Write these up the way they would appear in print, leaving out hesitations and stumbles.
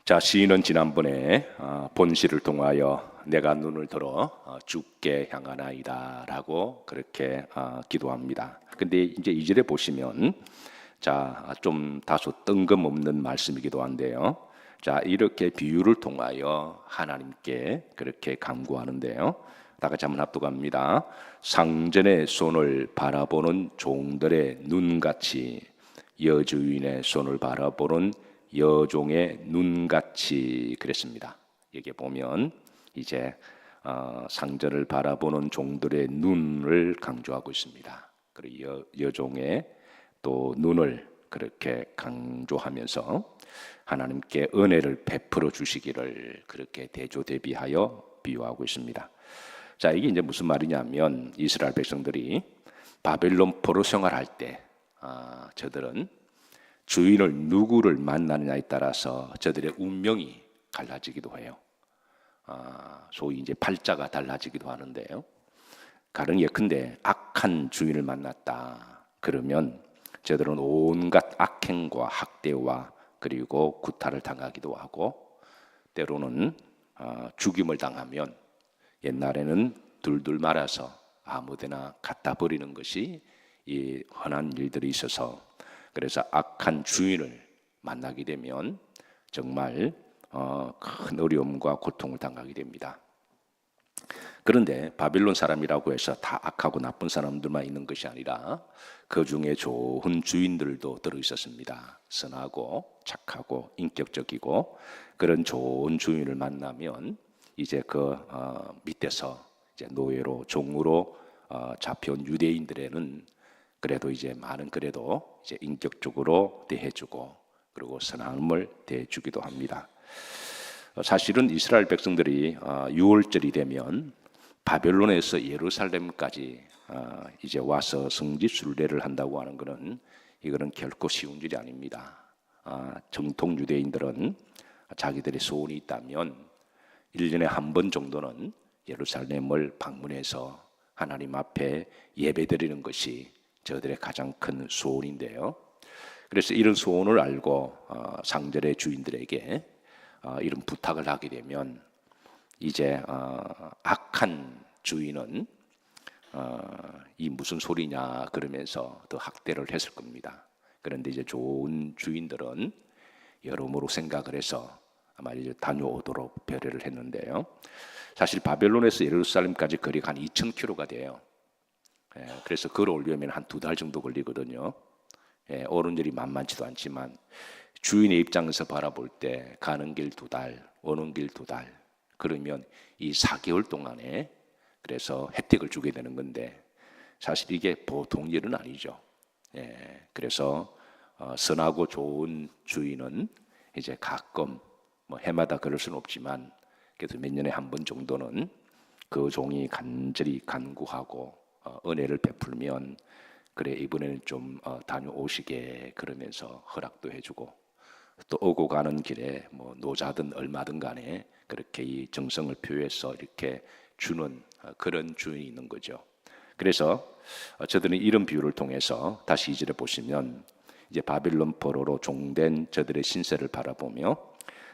자, 시인은 지난번에 본시를 통하여 내가 눈을 들어 주께 향하나이다 라고 그렇게 기도합니다. 근데 이제 2절에 보시면 자, 좀 다소 뜬금없는 말씀이기도 한데요. 자, 이렇게 비유를 통하여 하나님께 그렇게 간구하는데요. 다 같이 한번 합독합니다. 상전의 손을 바라보는 종들의 눈같이 여주인의 손을 바라보는 여종의 눈같이 그랬습니다. 여기 보면 이제 상전을 바라보는 종들의 눈을 강조하고 있습니다. 그리고 여종의 또 눈을 그렇게 강조하면서 하나님께 은혜를 베풀어 주시기를 그렇게 대조대비하여 비유하고 있습니다. 자, 이게 이제 무슨 말이냐면 이스라엘 백성들이 바벨론 포로 생활할 때 저들은 주인을 누구를 만나느냐에 따라서 저들의 운명이 갈라지기도 해요. 소위 이제 팔자가 달라지기도 하는데요. 가령 예컨대 악한 주인을 만났다 그러면 저들은 온갖 악행과 학대와 그리고 구타를 당하기도 하고, 때로는 죽임을 당하면 옛날에는 둘둘 말아서 아무데나 갖다 버리는 것이 이 흔한 일들이 있어서, 그래서 악한 주인을 만나게 되면 정말 큰 어려움과 고통을 당하게 됩니다. 그런데 바빌론 사람이라고 해서 다 악하고 나쁜 사람들만 있는 것이 아니라 그 중에 좋은 주인들도 들어 있었습니다. 선하고 착하고 인격적이고 그런 좋은 주인을 만나면 이제 그 밑에서 이제 노예로 종으로 잡혀온 유대인들에는 그래도 이제 많은 그래도 이제 인격적으로 대해주고 그리고 선함을 대해주기도 합니다. 사실은 이스라엘 백성들이 6월절이 되면 바벨론에서 예루살렘까지 이제 와서 성지 순례를 한다고 하는 것은 이거는 결코 쉬운 일이 아닙니다. 정통 유대인들은 자기들의 소원이 있다면 1년에 한 번 정도는 예루살렘을 방문해서 하나님 앞에 예배드리는 것이 저들의 가장 큰 소원인데요. 그래서 이런 소원을 알고 상절의 주인들에게 이런 부탁을 하게 되면 이제 악한 주인은 이 무슨 소리냐 그러면서 더 학대를 했을 겁니다. 그런데 이제 좋은 주인들은 여러모로 생각을 해서 아마 이제 다녀오도록 배려를 했는데요. 사실 바벨론에서 예루살렘까지 거리가 한 2,000km가 돼요. 그래서 걸어오려면 한 2달 정도 걸리거든요. 오는 길이 만만치도 않지만 주인의 입장에서 바라볼 때 가는 길 2달, 오는 길 2달, 그러면 이 4개월 동안에 그래서 혜택을 주게 되는 건데 사실 이게 보통 일은 아니죠. 그래서 선하고 좋은 주인은 이제 가끔 뭐 해마다 그럴 수는 없지만 그래도 몇 년에 한 번 정도는 그 종이 간절히 간구하고 은혜를 베풀면 그래 이번에는 좀 다녀오시게 그러면서 허락도 해주고, 또 오고 가는 길에 뭐 노자든 얼마든 간에 그렇게 이 정성을 표해서 이렇게 주는 그런 주인이 있는 거죠. 그래서 저들은 이런 비유를 통해서 다시 2절에 보시면 이제 바빌론 포로로 종된 저들의 신세를 바라보며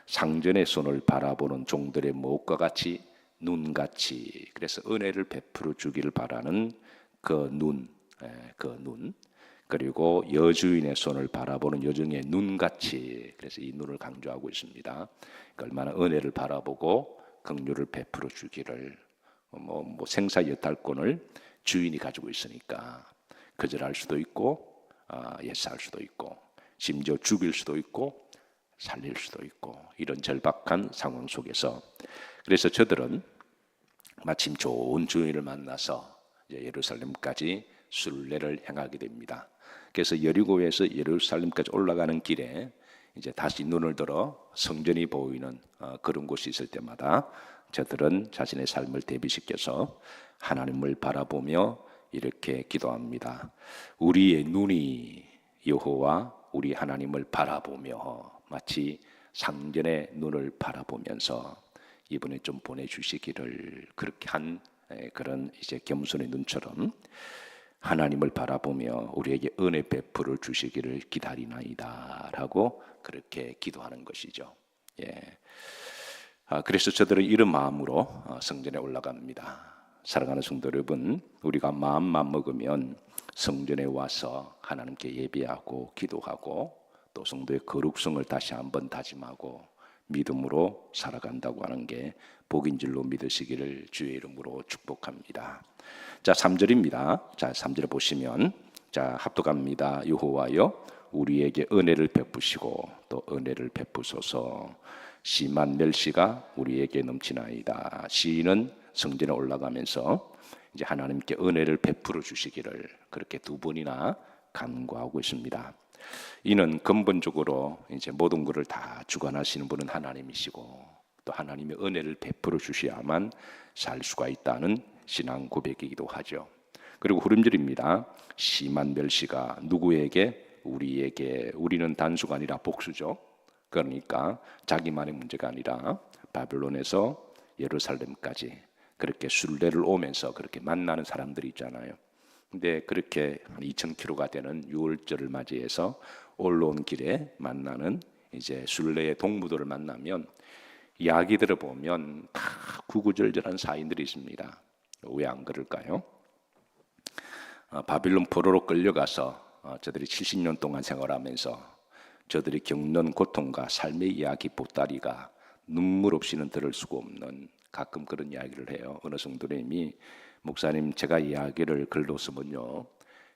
상전의 손을 바라보는 종들의 목과 같이 눈같이, 그래서 은혜를 베풀어 주기를 바라는 그 눈, 그리고 여주인의 손을 바라보는 여종의 눈같이, 그래서 이 눈을 강조하고 있습니다. 그러니까 얼마나 은혜를 바라보고 긍휼을 베풀어 주기를, 뭐 생사 여탈권을 주인이 가지고 있으니까 거절할 수도 있고 예사할 수도 있고 심지어 죽일 수도 있고 살릴 수도 있고 이런 절박한 상황 속에서, 그래서 저들은 마침 좋은 주인을 만나서 이제 예루살렘까지 순례를 행하게 됩니다. 그래서 여리고에서 예루살렘까지 올라가는 길에 이제 다시 눈을 들어 성전이 보이는 그런 곳이 있을 때마다 저들은 자신의 삶을 대비시켜서 하나님을 바라보며 이렇게 기도합니다. 우리의 눈이 여호와 우리 하나님을 바라보며, 마치 상전의 눈을 바라보면서 이번에 좀 보내주시기를, 그렇게 한 그런 이제 겸손의 눈처럼 하나님을 바라보며 우리에게 은혜 베풀어 주시기를 기다리나이다 라고 그렇게 기도하는 것이죠. 예. 그래서 저들은 이런 마음으로 성전에 올라갑니다. 사랑하는 성도 여러분, 우리가 마음만 먹으면 성전에 와서 하나님께 예배하고 기도하고 또 성도의 거룩성을 다시 한번 다짐하고 믿음으로 살아간다고 하는 게 복인 줄로 믿으시기를 주의 이름으로 축복합니다. 자, 3절입니다. 자, 3절 보시면 자, 합독합니다. 여호와여 우리에게 은혜를 베푸시고 또 은혜를 베푸소서. 심한 멸시가 우리에게 넘치나이다. 시인은 성전에 올라가면서 이제 하나님께 은혜를 베풀어 주시기를 그렇게 두 번이나 간구하고 있습니다. 이는 근본적으로 이제 모든 것을 다 주관하시는 분은 하나님이시고 또 하나님의 은혜를 베풀어 주셔야만 살 수가 있다는 신앙 고백이기도 하죠. 그리고 후렴절입니다. 심한 멸시가 누구에게? 우리에게. 우리는 단수가 아니라 복수죠. 그러니까 자기만의 문제가 아니라 바벨론에서 예루살렘까지 그렇게 순례를 오면서 그렇게 만나는 사람들이 있잖아요. 근데 그렇게 한 2,000km가 되는 유월절을 맞이해서 올라온 길에 만나는 이제 순례의 동무들을 만나면 이야기 들어보면 다 구구절절한 사인들이 있습니다. 왜 안 그럴까요? 바빌론 포로로 끌려가서 저들이 70년 동안 생활하면서 저들이 겪는 고통과 삶의 이야기 보따리가 눈물 없이는 들을 수가 없는 가끔 그런 이야기를 해요. 어느 성도님이 목사님 제가 이야기를 글로 쓰면요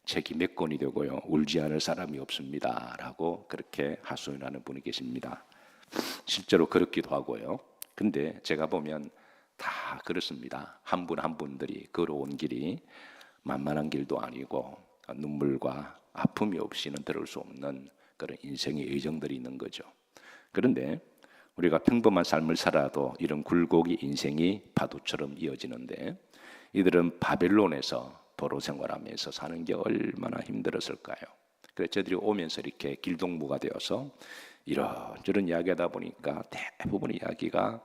책이 몇 권이 되고요 울지 않을 사람이 없습니다 라고 그렇게 하소연하는 분이 계십니다. 실제로 그렇기도 하고요. 근데 제가 보면 다 그렇습니다. 한 분 한 분들이 걸어온 길이 만만한 길도 아니고 눈물과 아픔이 없이는 들을 수 없는 그런 인생의 여정들이 있는 거죠. 그런데 우리가 평범한 삶을 살아도 이런 굴곡이 인생이 파도처럼 이어지는데 이들은 바벨론에서 도로 생활하면서 사는 게 얼마나 힘들었을까요? 그래서 저들이 오면서 이렇게 길동무가 되어서 이런저런 이야기하다 보니까 대부분 이야기가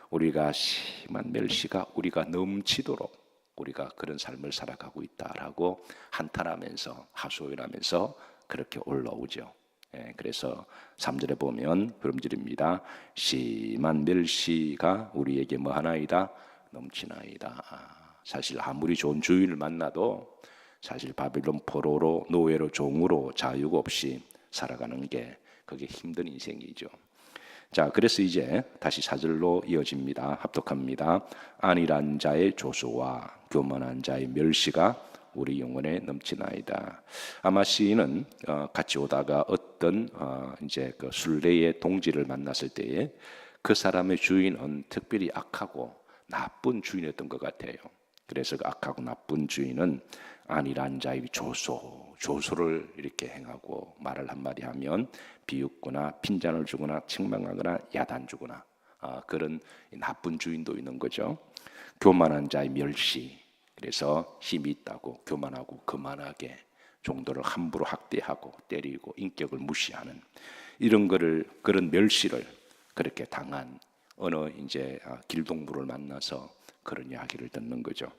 우리가 심한 멸시가 우리가 넘치도록 우리가 그런 삶을 살아가고 있다라고 한탄하면서 하소연하면서 그렇게 올라오죠. 그래서 3절에 보면 그럼절입니다. 심한 멸시가 우리에게 뭐하나이다? 넘치나이다. 사실 아무리 좋은 주인을 만나도 사실 바빌론 포로로 노예로 종으로 자유가 없이 살아가는 게 그게 힘든 인생이죠. 자, 그래서 이제 다시 4절로 이어집니다. 합독합니다. 안일한 자의 조소와 교만한 자의 멸시가 우리 영혼에 넘치나이다. 아마 시인은 같이 오다가 어떤 이제 그 순례의 동지를 만났을 때에 그 사람의 주인은 특별히 악하고 나쁜 주인이었던 것 같아요. 그래서 그 악하고 나쁜 주인은 안일한 자의 조소를 이렇게 행하고 말을 한마디 하면 비웃거나 핀잔을 주거나 책망하거나 야단 주거나 그런 나쁜 주인도 있는 거죠. 교만한 자의 멸시. 그래서 힘이 있다고 교만하고 거만하게 종도를 함부로 학대하고 때리고 인격을 무시하는 이런 그런 멸시를 그렇게 당한 어느 이제 길동무를 만나서 그런 이야기를 듣는 거죠.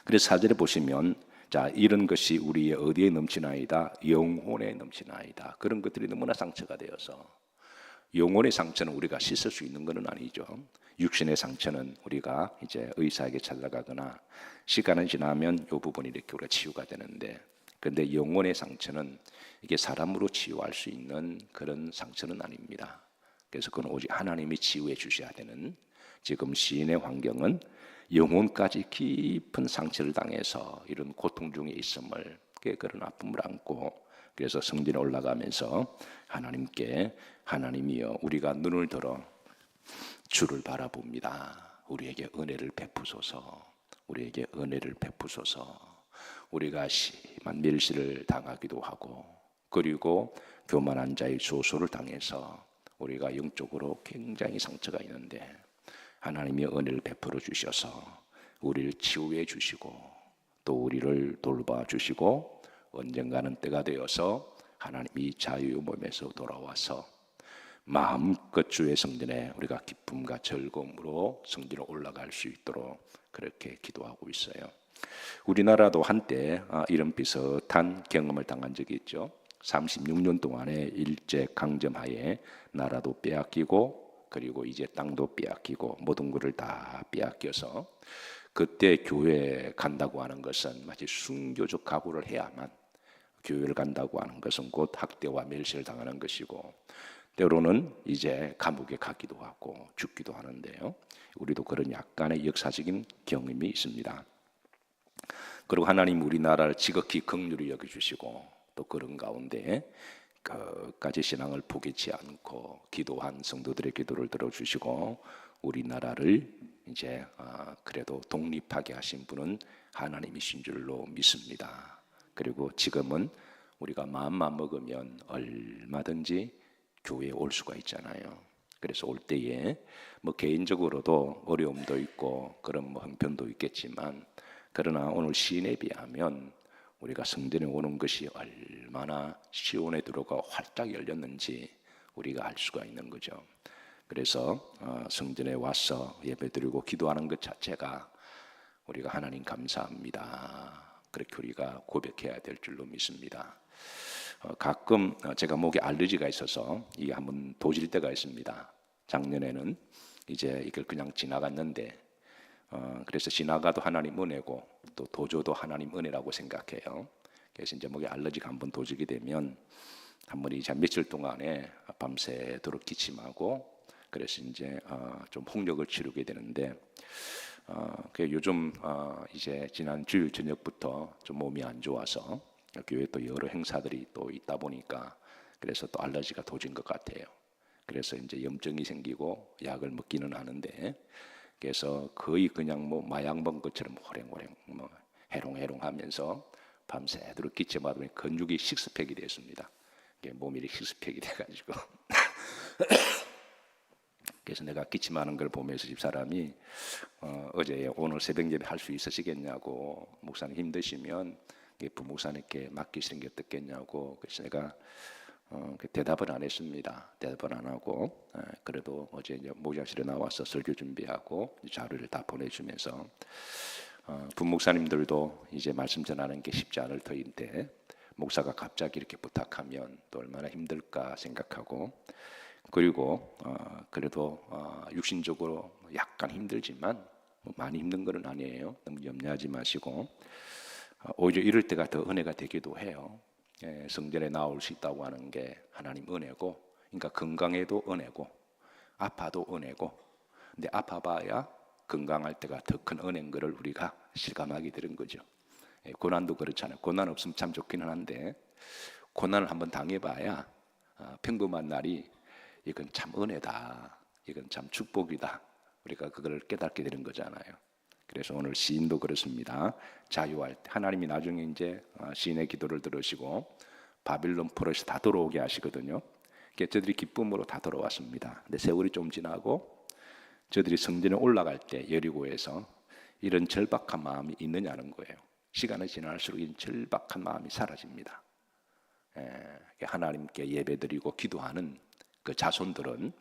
그래서 4절에 보시면 자, 이런 것이 우리의 어디에 넘치나이다? 영혼에 넘치나이다. 그런 것들이 너무나 상처가 되어서 영혼의 상처는 우리가 씻을 수 있는 것은 아니죠. 육신의 상처는 우리가 이제 의사에게 찾아가거나 시간이 지나면 이 부분이 이렇게 우리가 치유가 되는데, 그런데 영혼의 상처는 이게 사람으로 치유할 수 있는 그런 상처는 아닙니다. 그래서 그건 오직 하나님이 치유해 주셔야 되는, 지금 시인의 환경은 영혼까지 깊은 상처를 당해서 이런 고통 중에 있음을, 그런 아픔을 안고, 그래서 성전에 올라가면서 하나님께 하나님이여 우리가 눈을 들어 주를 바라봅니다. 우리에게 은혜를 베푸소서. 우리에게 은혜를 베푸소서. 우리가 심한 멸시를 당하기도 하고 그리고 교만한 자의 조소를 당해서 우리가 영적으로 굉장히 상처가 있는데 하나님이 은혜를 베풀어 주셔서 우리를 치유해 주시고 또 우리를 돌봐 주시고 언젠가는 때가 되어서 하나님이 자유의 몸에서 돌아와서 마음껏 주의 성전에 우리가 기쁨과 즐거움으로 성전에 올라갈 수 있도록 그렇게 기도하고 있어요. 우리나라도 한때 이런 비슷한 경험을 당한 적이 있죠. 36년 동안의 일제 강점하에 나라도 빼앗기고 그리고 이제 땅도 빼앗기고 모든 것을 다 빼앗겨서 그때 교회에 간다고 하는 것은 마치 순교적 각오를 해야만 교회를 간다고 하는 것은 곧 학대와 멸시를 당하는 것이고 때로는 이제 감옥에 가기도 하고 죽기도 하는데요. 우리도 그런 약간의 역사적인 경험이 있습니다. 그리고 하나님 우리나라를 지극히 긍휼히 여겨주시고 또 그런 가운데 끝까지 신앙을 포기치 않고 기도한 성도들의 기도를 들어주시고 우리나라를 이제 그래도 독립하게 하신 분은 하나님이신 줄로 믿습니다. 그리고 지금은 우리가 마음만 먹으면 얼마든지 교회에 올 수가 있잖아요. 그래서 올 때에 뭐 개인적으로도 어려움도 있고 그런 뭐 형편도 있겠지만 그러나 오늘 시인에 비하면 우리가 성전에 오는 것이 얼마나 시온의 도로가 활짝 열렸는지 우리가 알 수가 있는 거죠. 그래서 성전에 와서 예배드리고 기도하는 것 자체가 우리가 하나님 감사합니다. 그렇게 우리가 고백해야 될 줄로 믿습니다. 가끔 제가 목에 알러지가 있어서 이게 한번 도질 때가 있습니다. 작년에는 이제 이걸 그냥 지나갔는데 그래서 지나가도 하나님 은혜고 또 도저도 하나님 은혜라고 생각해요. 그래서 이제 목에 알러지가 한번 도지게 되면 한번 이제 며칠 동안에 밤새도록 기침하고 그래서 이제 좀 홍역을 치르게 되는데 그 요즘 이제 지난 주일 저녁부터 좀 몸이 안 좋아서 교회 또 여러 행사들이 또 있다 보니까 그래서 또 알러지가 도진 것 같아요. 그래서 이제 염증이 생기고 약을 먹기는 하는데 그래서 거의 그냥 뭐 마약 먹은 것처럼 호랭호랭 뭐 해롱해롱하면서 밤새도록 기침하더니 근육이 식스팩이 됐습니다. 몸이 식스팩이 돼가지고 그래서 내가 기침하는 걸 보면서 집사람이 어제 오늘 새벽 예배 할 수 있으시겠냐고 목사님 힘드시면 부목사님께 맡기시는 게 어떻겠냐고 그래서 내가 대답을 안 했습니다. 대답을 안 하고 그래도 어제 이제 목장실에 나와서 설교 준비하고 자료를 다 보내주면서 부목사님들도 이제 말씀 전하는 게 쉽지 않을 터인데 목사가 갑자기 이렇게 부탁하면 또 얼마나 힘들까 생각하고 그리고 그래도 육신적으로 약간 힘들지만 많이 힘든 건 아니에요. 너무 염려하지 마시고 오히려 이럴 때가 더 은혜가 되기도 해요. 성전에 나올 수 있다고 하는 게 하나님 은혜고 그러니까 건강해도 은혜고 아파도 은혜고 근데 아파봐야 건강할 때가 더 큰 은혜인 것을 우리가 실감하게 되는 거죠. 고난도 그렇잖아요. 고난 없으면 참 좋기는 한데 고난을 한번 당해봐야 평범한 날이 이건 참 은혜다. 이건 참 축복이다. 우리가 그걸 깨닫게 되는 거잖아요. 그래서 오늘 시인도 그렇습니다. 자유할 때 하나님이 나중에 이제 시인의 기도를 들으시고 바빌론 포로에서 다 돌아오게 하시거든요. 저들이 기쁨으로 다 돌아왔습니다. 근데 세월이 좀 지나고 저들이 성전에 올라갈 때 여리고에서 이런 절박한 마음이 있느냐는 거예요. 시간이 지날수록 이 절박한 마음이 사라집니다. 하나님께 예배드리고 기도하는 그 자손들은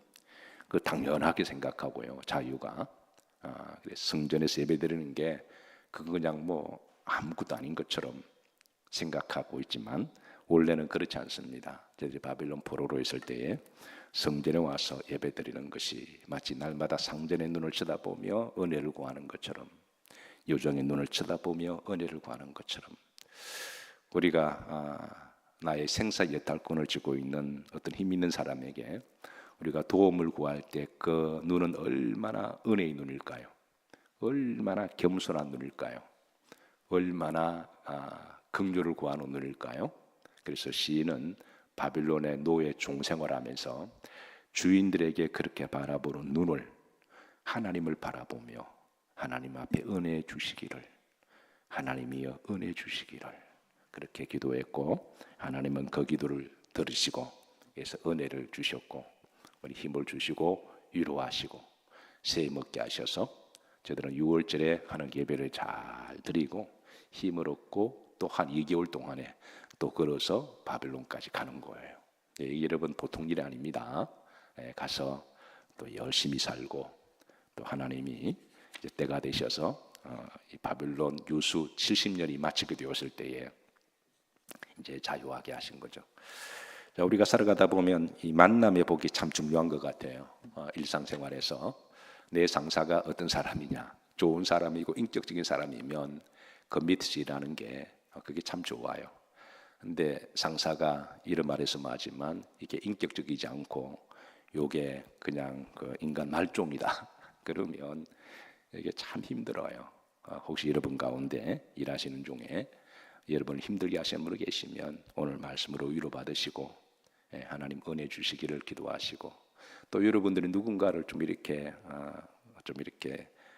그 당연하게 생각하고요. 자유가 그래서 성전에서 예배드리는 게 그거 그냥 뭐 아무것도 아닌 것처럼 생각하고 있지만 원래는 그렇지 않습니다. 저희들이 바빌론 포로로 있을 때에 성전에 와서 예배드리는 것이 마치 날마다 상전의 눈을 쳐다보며 은혜를 구하는 것처럼 요정의 눈을 쳐다보며 은혜를 구하는 것처럼 우리가 나의 생사 예탈권을 쥐고 있는 어떤 힘 있는 사람에게 우리가 도움을 구할 때 그 눈은 얼마나 은혜의 눈일까요? 얼마나 겸손한 눈일까요? 얼마나 긍휼을 구하는 눈일까요? 그래서 시인은 바빌론의 노예 종생활하면서 주인들에게 그렇게 바라보는 눈을 하나님을 바라보며 하나님 앞에 은혜 주시기를 하나님이여 은혜 주시기를 그렇게 기도했고 하나님은 그 기도를 들으시고 그래서 은혜를 주셨고 우리 힘을 주시고 위로하시고 새 먹게 하셔서 저들은 6월절에 하는 예배를 잘 드리고 힘을 얻고 또 한 2개월 동안에 또 걸어서 바벨론까지 가는 거예요. 여러분 보통 일이 아닙니다. 가서 또 열심히 살고 또 하나님이 이제 때가 되셔서 이 바벨론 유수 70년이 마치게 되었을 때에 이제 자유하게 하신 거죠. 자, 우리가 살아가다 보면 이 만남의 복이 참 중요한 것 같아요. 일상생활에서 내 상사가 어떤 사람이냐, 좋은 사람이고 인격적인 사람이면 그 밑에서 일하는 게 그게 참 좋아요. 근데 상사가 이런 말해서 맞지만 이게 인격적이지 않고 요게 그냥 그 인간 말종이다. 그러면 이게 참 힘들어요. 혹시 여러분 가운데 일하시는 중에 여러분 힘들게 하시는 분이 계시면 오늘 말씀으로 위로받으시고 하나님 은혜 주시기를 기도하시고 또 여러분들이 누군가를 좀 이렇게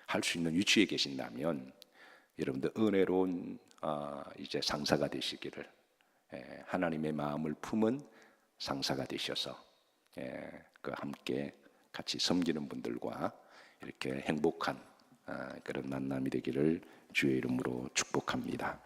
할 수 있는 위치에 계신다면 여러분들 은혜로운 이제 상사가 되시기를 하나님의 마음을 품은 상사가 되셔서 그 함께 같이 섬기는 분들과 이렇게 행복한 그런 만남이 되기를 주의 이름으로 축복합니다.